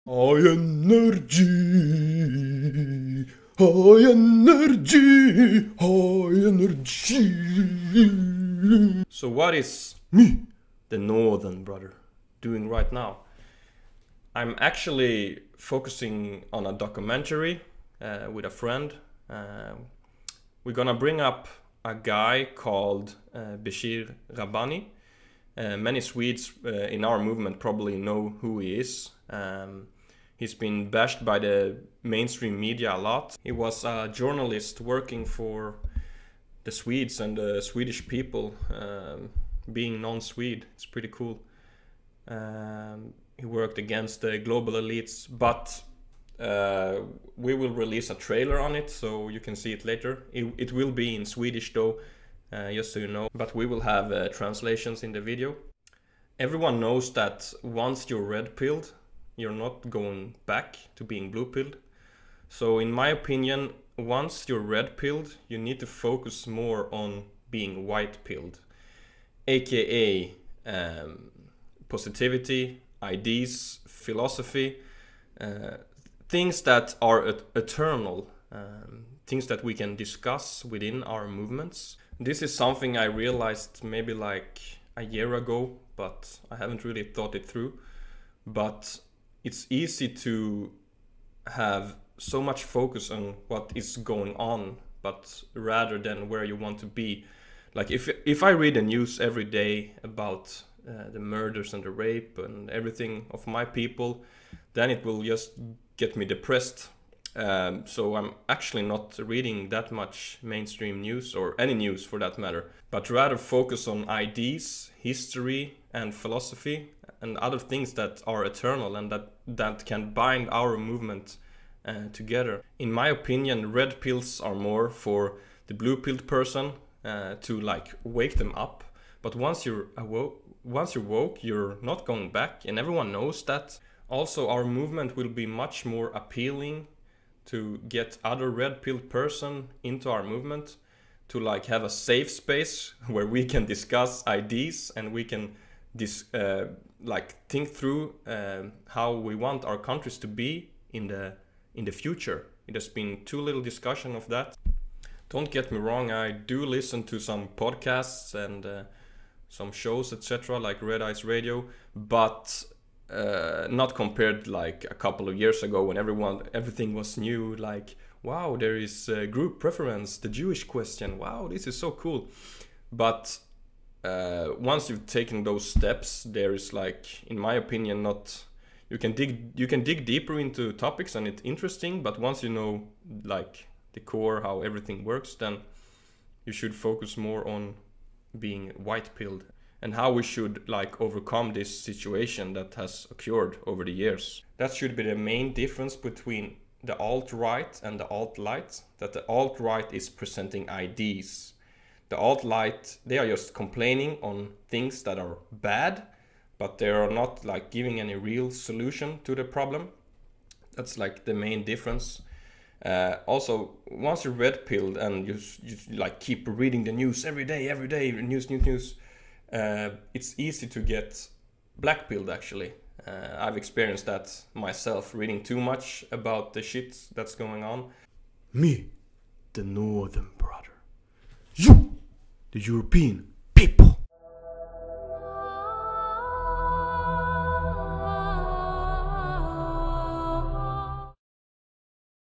High energy, high energy, high energy. So what is me, the Northern Brother, doing right now? I'm actually focusing on a documentary with a friend. We're gonna bring up a guy called Bashir Rabbani. Many Swedes in our movement probably know who he is. He's been bashed by the mainstream media a lot. He was a journalist working for the Swedes and the Swedish people, being non-Swede. It's pretty cool. He worked against the global elites, but we will release a trailer on it, so you can see it later. It will be in Swedish though, just so you know, but we will have translations in the video. Everyone knows that once you're red-pilled, you're not going back to being blue-pilled. So in my opinion, once you're red-pilled, you need to focus more on being white-pilled, aka positivity, ideas, philosophy, things that are eternal, things that we can discuss within our movements. This is something I realized maybe like a year ago, but I haven't really thought it through. But it's easy to have so much focus on what is going on, but rather than where you want to be. Like if I read the news every day about the murders and the rape and everything of my people, then it will just get me depressed. So I'm actually not reading that much mainstream news, or any news for that matter, but rather focus on ideas, history and philosophy and other things that are eternal and that can bind our movement together. In my opinion, red pills are more for the blue-pilled person to like wake them up. But once you're woke, you're not going back, and everyone knows that. Also, our movement will be much more appealing to get other red-pilled person into our movement, to like have a safe space where we can discuss ideas and we can like think through how we want our countries to be in the future. It has been too little discussion of that. Don't get me wrong, I do listen to some podcasts and some shows, etc., like Red Eyes Radio, but not compared like a couple of years ago when everything was new. Like, wow, there is group preference, the Jewish question. Wow, this is so cool. But once you've taken those steps, there is like, in my opinion, not. You can dig deeper into topics and it's interesting. But once you know like the core, how everything works, then you should focus more on being white-pilled and how we should like overcome this situation that has occurred over the years. That should be the main difference between the alt-right and the alt-light, that the alt-right is presenting ideas. The alt-light, they are just complaining on things that are bad, but they are not like giving any real solution to the problem. That's like the main difference. Also, once you're red-pilled and you like keep reading the news every day, news, it's easy to get black-pilled actually. I've experienced that myself, reading too much about the shit that's going on. Me, the Northern Brother. You, the European people.